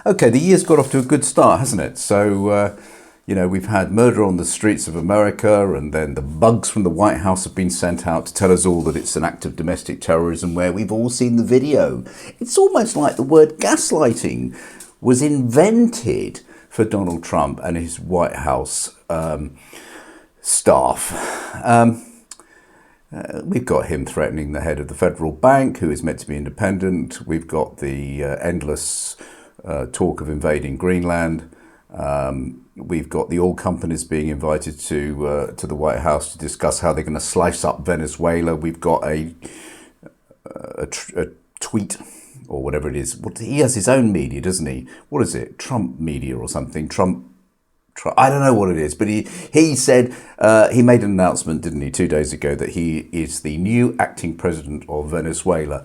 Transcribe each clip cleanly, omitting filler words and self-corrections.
Okay, the year's got off to a good start, hasn't it? So, we've had murder on the streets of America, and then the bugs from the White House have been sent out to tell us all that it's an act of domestic terrorism, where we've all seen the video. It's almost like the word gaslighting was invented for Donald Trump and his White House staff. We've got him threatening the head of the federal bank, who is meant to be independent. We've got the endless talk of invading Greenland. We've got the oil companies being invited to the White House to discuss how they're going to slice up Venezuela. We've got a tweet, or whatever it is. He has his own media, doesn't he? What is it? Trump media or something? Trump. I don't know what it is, but he said, he made an announcement, didn't he, 2 days ago, that he is the new acting president of Venezuela.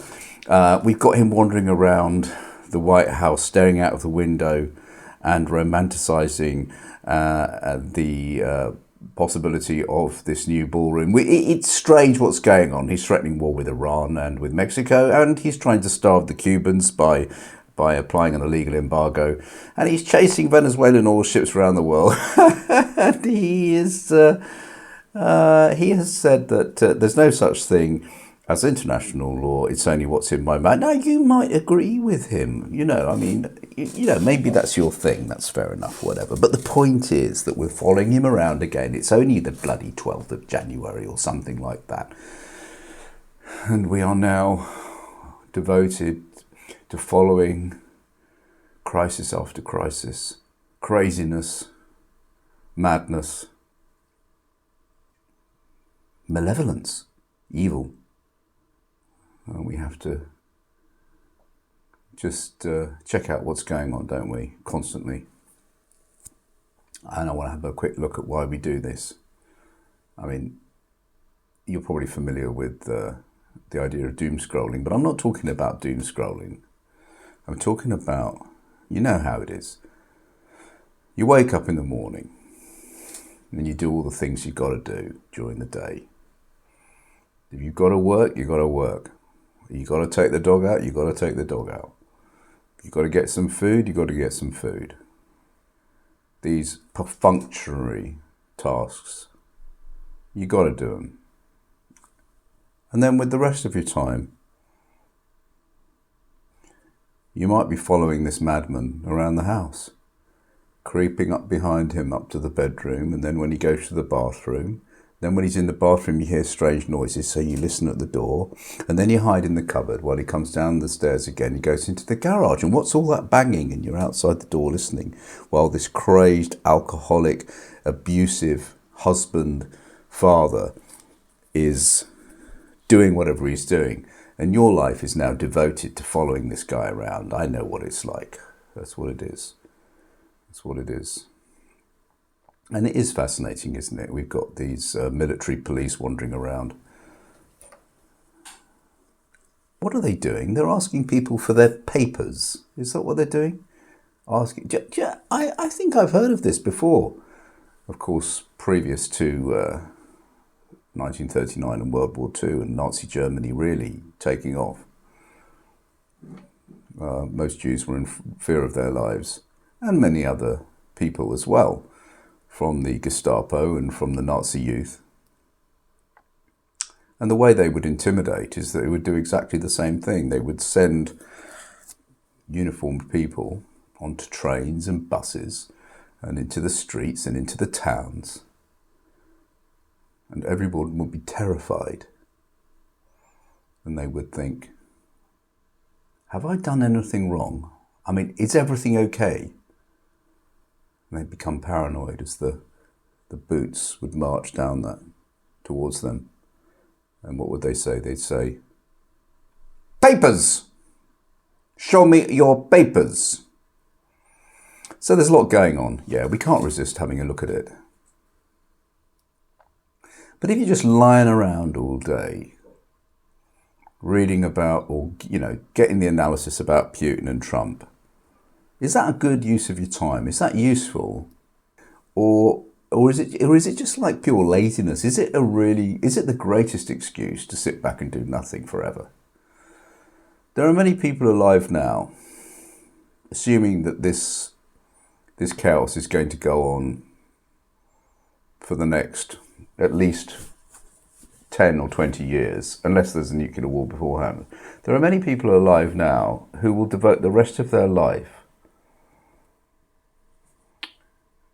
We've got him wandering around the White House, staring out of the window and romanticizing the possibility of this new ballroom. It's strange what's going on. He's threatening war with Iran and with Mexico, and he's trying to starve the Cubans by applying an illegal embargo, and he's chasing Venezuelan oil ships around the world. And he has said that there's no such thing as international law. It's only what's in my mind. Now, you might agree with him. Maybe that's your thing. That's fair enough, whatever. But the point is that we're following him around again. It's only the bloody 12th of January or something like that. And we are now devoted to following crisis after crisis, craziness, madness, malevolence, evil. We have to just check out what's going on, don't we, constantly? And I want to have a quick look at why we do this. I mean, you're probably familiar with the idea of doom scrolling, but I'm not talking about doom scrolling. I'm talking about, you know how it is. You wake up in the morning and you do all the things you've got to do during the day. If you've got to work, you've got to work. You've got to take the dog out, you've got to take the dog out. You've got to get some food, you've got to get some food. These perfunctory tasks, you've got to do them. And then with the rest of your time, you might be following this madman around the house, creeping up behind him up to the bedroom, and then when he goes to the bathroom, then when he's in the bathroom you hear strange noises, so you listen at the door, and then you hide in the cupboard while he comes down the stairs again. He goes into the garage, and what's all that banging? And you're outside the door listening while this crazed, alcoholic, abusive husband, father is doing whatever he's doing. And your life is now devoted to following this guy around. I know what it's like. That's what it is. That's what it is. And it is fascinating, isn't it? We've got these military police wandering around. What are they doing? They're asking people for their papers. Is that what they're doing? I think I've heard of this before. Of course, previous to 1939 and World War II and Nazi Germany really taking off. Most Jews were in fear of their lives, and many other people as well, from the Gestapo and from the Nazi youth. And the way they would intimidate is that they would do exactly the same thing. They would send uniformed people onto trains and buses and into the streets and into the towns. And everyone would be terrified. And they would think, have I done anything wrong? I mean, is everything okay? And they'd become paranoid as the boots would march down that towards them. And what would they say? They'd say, papers! Show me your papers! So there's a lot going on. Yeah, we can't resist having a look at it. But if you're just lying around all day, reading about, or, getting the analysis about Putin and Trump, is that a good use of your time? Is that useful? Or is it just like pure laziness? Is it the greatest excuse to sit back and do nothing forever? There are many people alive now, assuming that this chaos is going to go on for the next at least 10 or 20 years, unless there's a nuclear war beforehand. There are many people alive now who will devote the rest of their life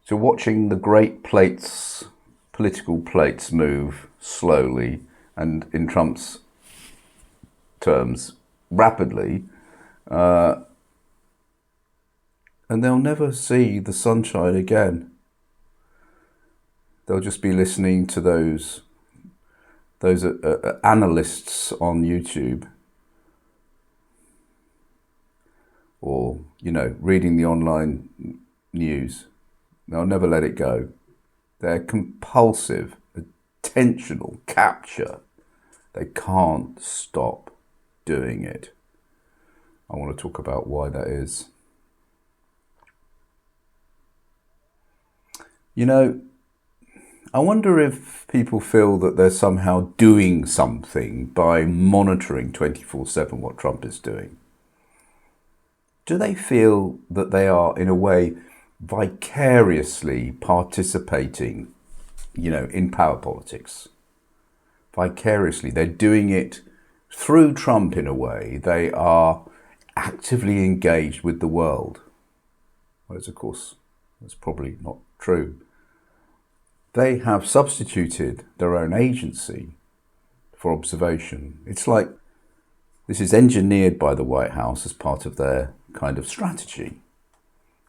to watching the great political plates move slowly and, in Trump's terms, rapidly, and they'll never see the sunshine again. They'll just be listening to those analysts on YouTube, or, you know, reading the online news. They'll never let it go. They're compulsive, attentional capture. They can't stop doing it. I want to talk about why that is. You know, I wonder if people feel that they're somehow doing something by monitoring 24/7 what Trump is doing. Do they feel that they are, in a way, vicariously participating, you know, in power politics? Vicariously. They're doing it through Trump, in a way. They are actively engaged with the world. Whereas, of course, that's probably not true. They have substituted their own agency for observation. It's like this is engineered by the White House as part of their kind of strategy.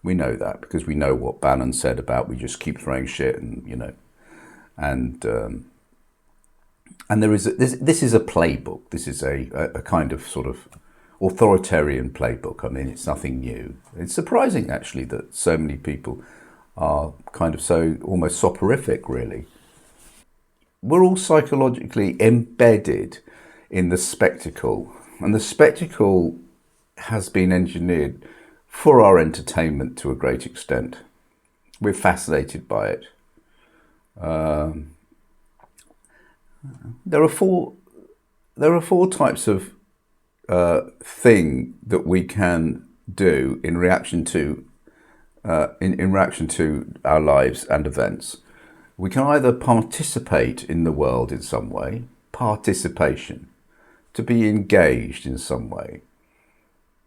We know that because we know what Bannon said about we just keep throwing shit and, you know, and there is this is a playbook. This is a kind of sort of authoritarian playbook. I mean, it's nothing new. It's surprising, actually, that so many people are kind of so almost soporific, really. We're all psychologically embedded in the spectacle, and the spectacle has been engineered for our entertainment to a great extent. We're fascinated by it. There are four types of thing that we can do in reaction to in reaction to our lives and events. We can either participate in the world in some way, participation, to be engaged in some way.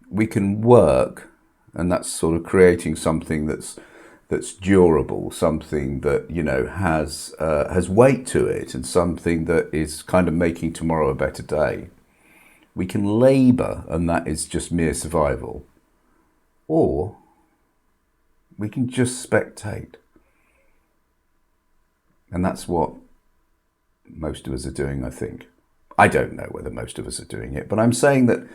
We can work, and that's sort of creating something that's durable, something that, you know, has weight to it, and something that is kind of making tomorrow a better day. We can labour, and that is just mere survival. Or we can just spectate. And that's what most of us are doing, I think. I don't know whether most of us are doing it, but I'm saying that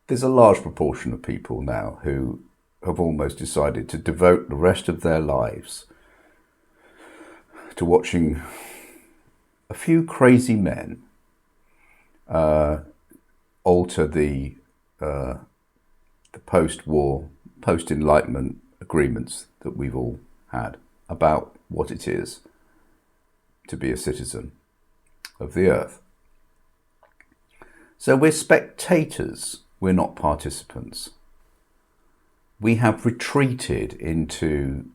there's a large proportion of people now who have almost decided to devote the rest of their lives to watching a few crazy men alter the post-war, post-enlightenment agreements that we've all had about what it is to be a citizen of the earth. So we're spectators, we're not participants. We have retreated into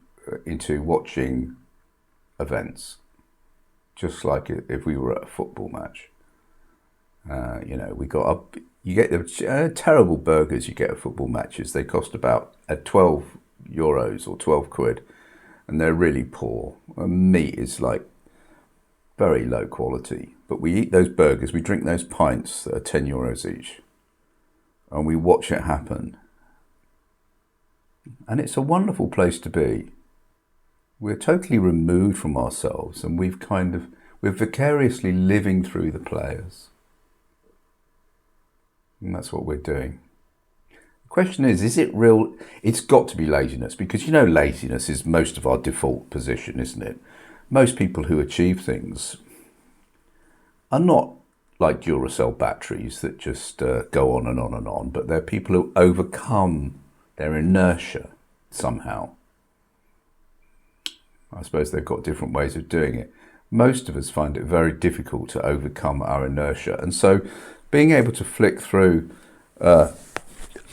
watching events, just like if we were at a football match. You know, we got up. You get the terrible burgers you get at football matches. They cost about €12 or 12 quid, and they're really poor. And meat is like very low quality. But we eat those burgers, we drink those pints that are €10 each, and we watch it happen. And it's a wonderful place to be. We're totally removed from ourselves, and we're vicariously living through the players. And that's what we're doing. The question is it real? It's got to be laziness, because, you know, laziness is most of our default position, isn't it? Most people who achieve things are not like Duracell batteries that just go on and on and on, but they're people who overcome their inertia somehow. I suppose they've got different ways of doing it. Most of us find it very difficult to overcome our inertia. And so being able to flick through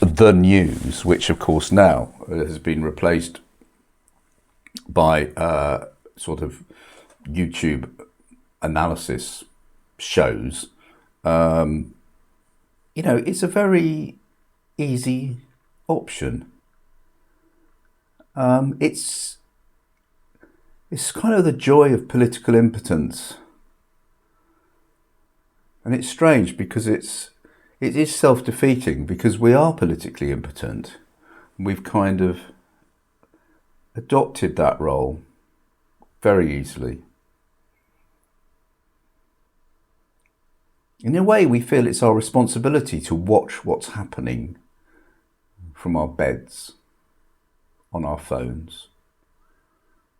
the news, which of course now has been replaced by sort of YouTube analysis shows, it's a very easy option. It's kind of the joy of political impotence. And it's strange because it is self-defeating, because we are politically impotent. We've kind of adopted that role very easily. In a way, we feel it's our responsibility to watch what's happening from our beds, on our phones,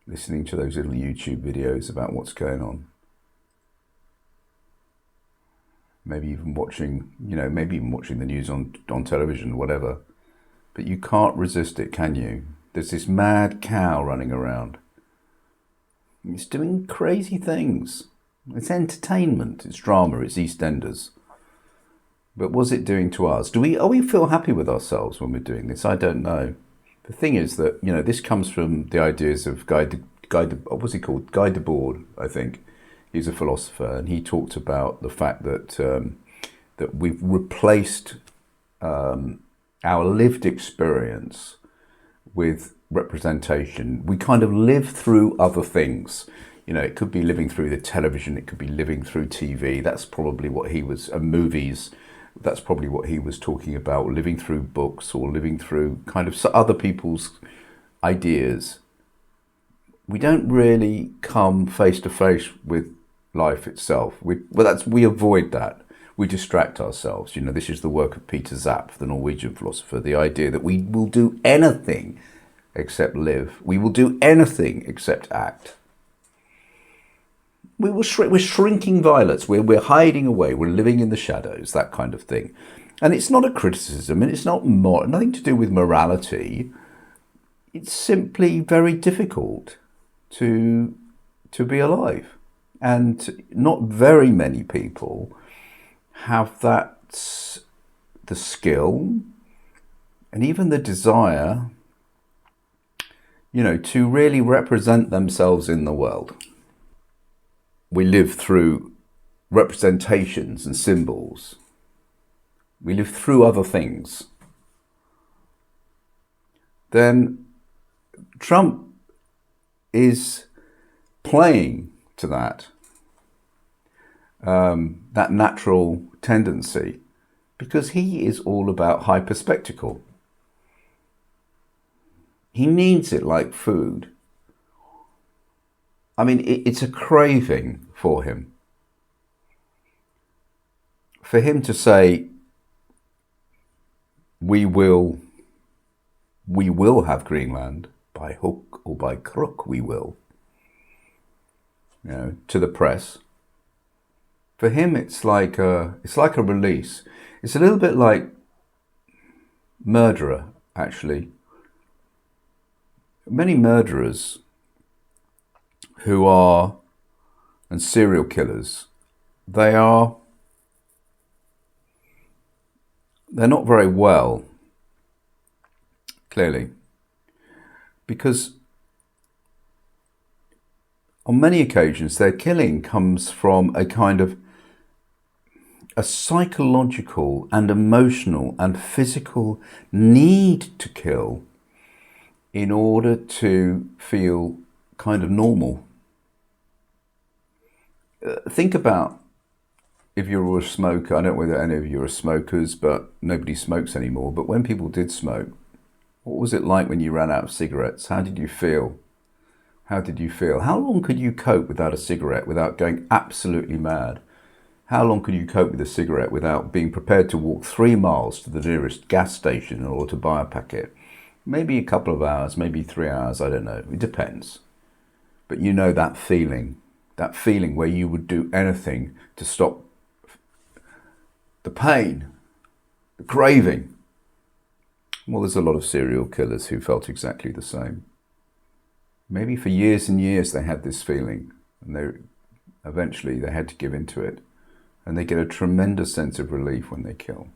listening to those little YouTube videos about what's going on. Maybe even watching the news on television, whatever. But you can't resist it, can you? There's this mad cow running around. It's doing crazy things. It's entertainment, it's drama, it's EastEnders. But what's it doing to us? Are we feel happy with ourselves when we're doing this? I don't know. The thing is that, this comes from the ideas of Guy Debord, I think. He's a philosopher, and he talked about the fact that that we've replaced our lived experience with representation. We kind of live through other things. It could be living through the television, it could be living through TV. That's probably what he was, movies. That's probably what he was talking about, living through books or living through kind of other people's ideas. We don't really come face to face with life itself. We avoid that. We distract ourselves. This is the work of Peter Zapp, the Norwegian philosopher. The idea that we will do anything except live. We will do anything except act. We're shrinking violets. We're hiding away. We're living in the shadows. That kind of thing. And it's not a criticism, and it's not nothing to do with morality. It's simply very difficult to be alive. And not very many people have the skill and even the desire, to really represent themselves in the world. We live through representations and symbols. We live through other things. Then Trump is playing to that natural tendency, because he is all about hyperspectacle. He needs it like food. I mean, it's a craving for him. For him to say, we will have Greenland, by hook or by crook we will, to the press. For him, it's like a release. It's a little bit like murderer, actually. Many murderers and serial killers, they're not very well, clearly, because on many occasions their killing comes from a kind of a psychological and emotional and physical need to kill in order to feel kind of normal. Think about if you were a smoker. I don't know whether any of you are smokers, but nobody smokes anymore. But when people did smoke, what was it like when you ran out of cigarettes? How did you feel? How long could you cope without a cigarette, without going absolutely mad? How long could you cope with a cigarette without being prepared to walk 3 miles to the nearest gas station in order to buy a packet? Maybe a couple of hours, maybe 3 hours, I don't know. It depends. But that feeling where you would do anything to stop the pain, the craving. Well, there's a lot of serial killers who felt exactly the same. Maybe for years and years they had this feeling, and eventually they had to give into it, and they get a tremendous sense of relief when they kill.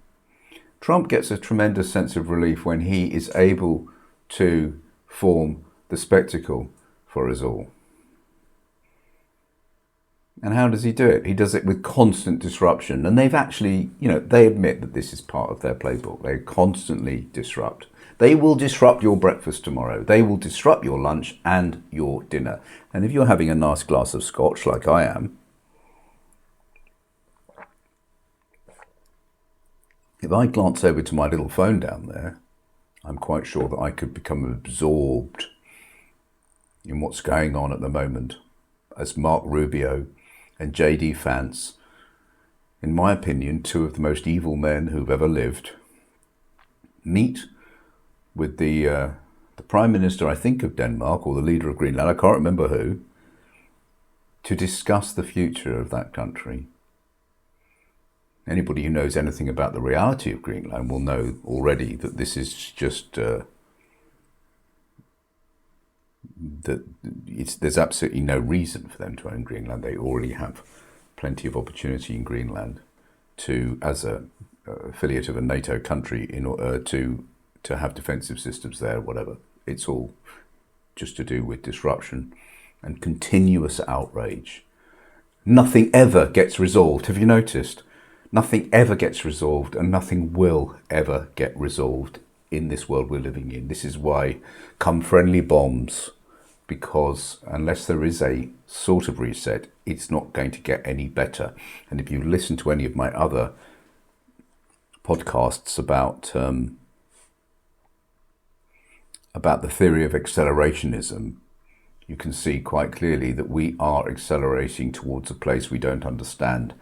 Trump gets a tremendous sense of relief when he is able to form the spectacle for us all. And how does he do it? He does it with constant disruption. And they've actually, they admit that this is part of their playbook. They constantly disrupt. They will disrupt your breakfast tomorrow. They will disrupt your lunch and your dinner. And if you're having a nice glass of scotch like I am, if I glance over to my little phone down there, I'm quite sure that I could become absorbed in what's going on at the moment as Mark Rubio and J.D. Vance, in my opinion, two of the most evil men who've ever lived, meet with the Prime Minister, I think, of Denmark, or the leader of Greenland, I can't remember who, to discuss the future of that country. Anybody who knows anything about the reality of Greenland will know already that this is just there's absolutely no reason for them to own Greenland. They already have plenty of opportunity in Greenland to, as a affiliate of a NATO country, in order to have defensive systems there, whatever. It's all just to do with disruption and continuous outrage. Nothing ever gets resolved. Have you noticed? Nothing ever gets resolved, and nothing will ever get resolved in this world we're living in. This is why come friendly bombs, because unless there is a sort of reset, it's not going to get any better. And if you listen to any of my other podcasts about the theory of accelerationism, you can see quite clearly that we are accelerating towards a place we don't understand.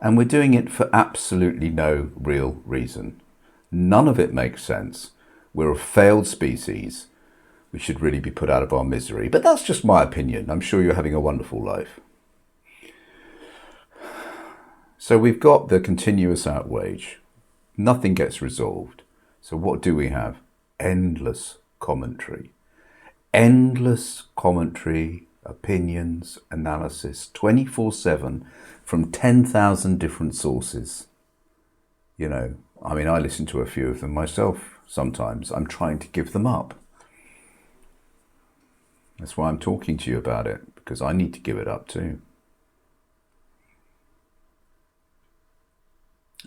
And we're doing it for absolutely no real reason. None of it makes sense. We're a failed species. We should really be put out of our misery. But that's just my opinion. I'm sure you're having a wonderful life. So we've got the continuous outrage. Nothing gets resolved. So what do we have? Endless commentary. Endless commentary, opinions, analysis, 24/7 from 10,000 different sources. I listen to a few of them myself sometimes. I'm trying to give them up. That's why I'm talking to you about it, because I need to give it up too.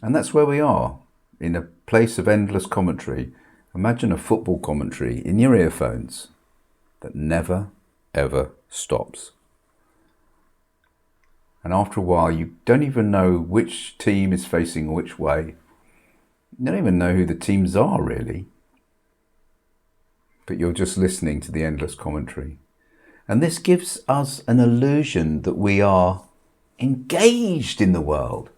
And that's where we are, in a place of endless commentary. Imagine a football commentary in your earphones that never, ever stops. And after a while, you don't even know which team is facing which way. You don't even know who the teams are, really. But you're just listening to the endless commentary. And this gives us an illusion that we are engaged in the world,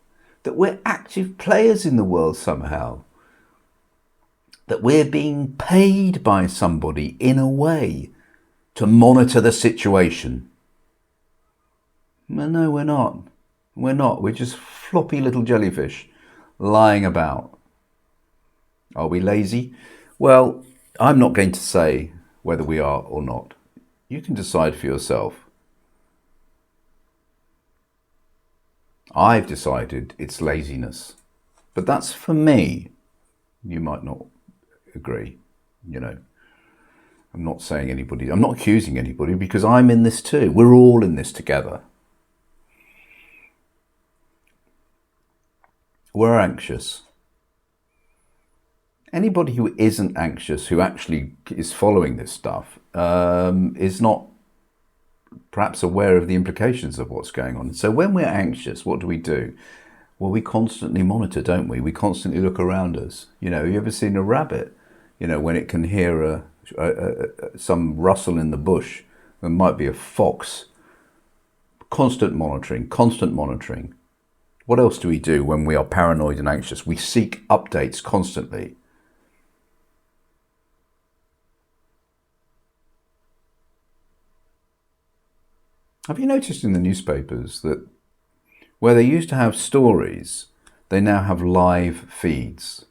that we're active players in the world somehow, that we're being paid by somebody in a way to monitor the situation. Well, no, we're not. We're not. We're just floppy little jellyfish lying about. Are we lazy? Well, I'm not going to say whether we are or not. You can decide for yourself. I've decided it's laziness. But that's for me. You might not agree, I'm not saying anybody, I'm not accusing anybody, because I'm in this too. We're all in this together. We're anxious. Anybody who isn't anxious, who actually is following this stuff, is not perhaps aware of the implications of what's going on. So when we're anxious, what do? Well, we constantly monitor, don't we? We constantly look around us. You ever seen a rabbit? When it can hear some rustle in the bush, there might be a fox. Constant monitoring, constant monitoring. What else do we do when we are paranoid and anxious? We seek updates constantly. Have you noticed in the newspapers that where they used to have stories, they now have live feeds?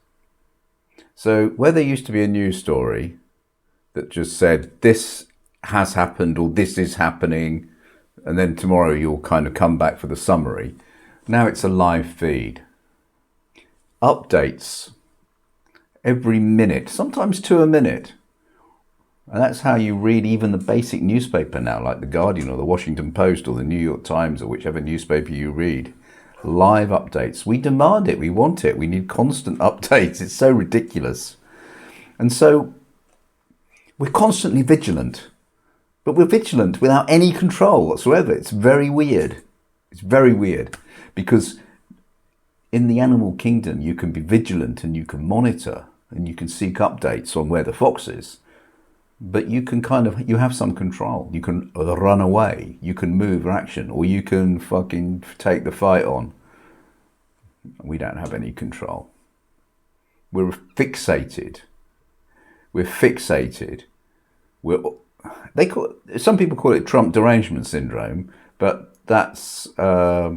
So where there used to be a news story that just said, this has happened or this is happening, and then tomorrow you'll kind of come back for the summary, now it's a live feed. Updates every minute, sometimes 2 a minute. And that's how you read even the basic newspaper now, like The Guardian or The Washington Post or The New York Times or whichever newspaper you read. Live updates. We demand it. We want it. We need constant updates. It's so ridiculous. And so we're constantly vigilant. But we're vigilant without any control whatsoever. It's very weird. It's very weird. Because in the animal kingdom, you can be vigilant and you can monitor and you can seek updates on where the fox is. But you can you have some control. You can run away, you can move or action, or you can fucking take the fight on. We don't have any control. We're fixated. Some people call it Trump derangement syndrome, but that's a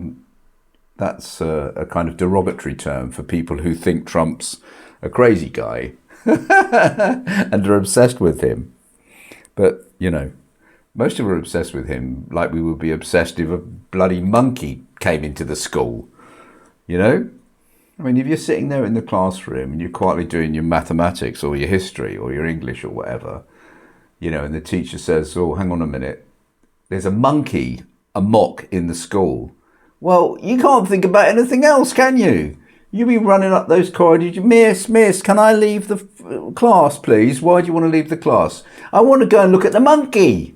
kind of derogatory term for people who think Trump's a crazy guy and are obsessed with him. But, you know, most of us are obsessed with him like we would be obsessed if a bloody monkey came into the school, you know? I mean, if you're sitting there in the classroom and you're quietly doing your mathematics or your history or your English or whatever, you know, and the teacher says, oh, hang on a minute, there's a monkey amok in the school. Well, you can't think about anything else, can you? You'll be running up those corridors. Miss, can I leave the class, please? Why do you want to leave the class? I want to go and look at the monkey.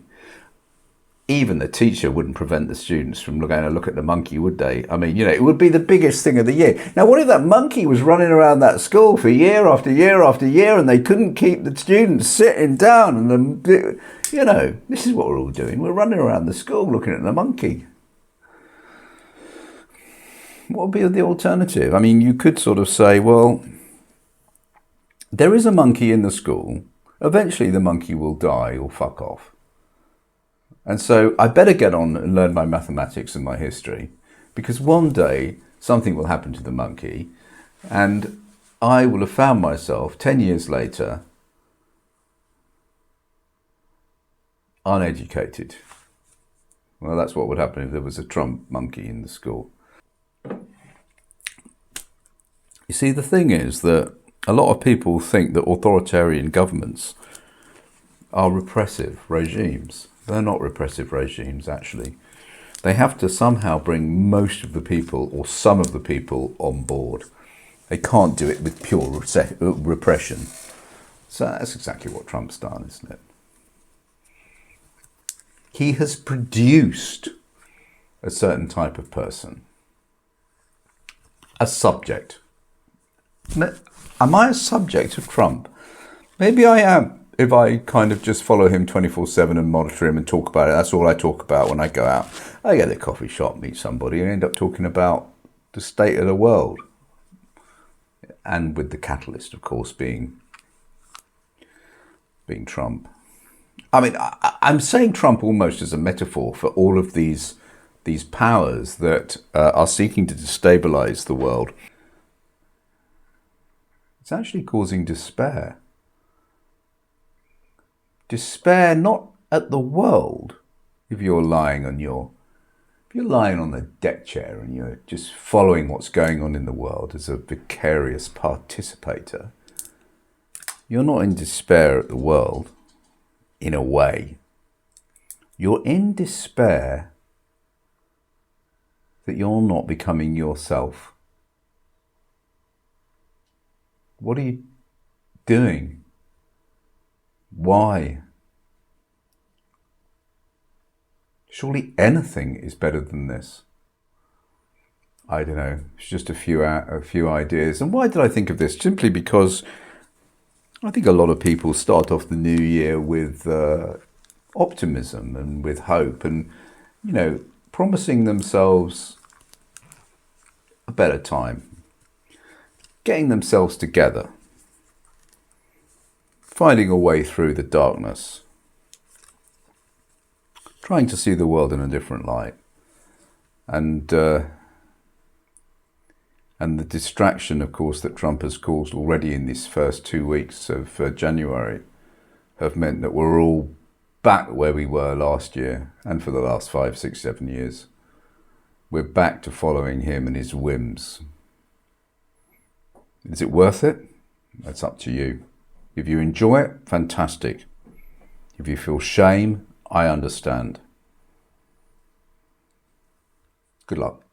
Even the teacher wouldn't prevent the students from going to look at the monkey, would they? I mean, you know, it would be the biggest thing of the year. Now, what if that monkey was running around that school for year after year after year and they couldn't keep the students sitting down? And, you know, this is what we're all doing. We're running around the school looking at the monkey. What would be the alternative? I mean, you could sort of say, well, there is a monkey in the school. Eventually the monkey will die or fuck off. And so I better get on and learn my mathematics and my history, because one day something will happen to the monkey and I will have found myself 10 years later uneducated. Well, that's what would happen if there was a Trump monkey in the school. You see, the thing is that a lot of people think that authoritarian governments are repressive regimes. They're not repressive regimes, actually. They have to somehow bring most of the people or some of the people on board. They can't do it with pure repression. So that's exactly what Trump's done, isn't it? He has produced a certain type of person. A subject. Am I a subject of Trump? Maybe I am. If I kind of just follow him 24/7 and monitor him and talk about it, that's all I talk about when I go out. I go to the coffee shop, meet somebody, and end up talking about the state of the world. And with the catalyst, of course, being Trump. I mean, I'm saying Trump almost as a metaphor for all of these powers that are seeking to destabilize the world. It's actually causing despair. Despair not at the world, if you're lying on the deck chair and you're just following what's going on in the world as a vicarious participator. You're not in despair at the world, in a way. You're in despair that you're not becoming yourself. What are you doing? Why? Surely anything is better than this. I don't know. It's just a few ideas. And why did I think of this? Simply because I think a lot of people start off the new year with optimism and with hope and, you know, promising themselves a better time, getting themselves together, finding a way through the darkness, trying to see the world in a different light. And the distraction, of course, that Trump has caused already in these first 2 weeks of January have meant that we're all back where we were last year and for the last 5, 6, 7 years. We're back to following him and his whims. Is it worth it? That's up to you. If you enjoy it, fantastic. If you feel shame, I understand. Good luck.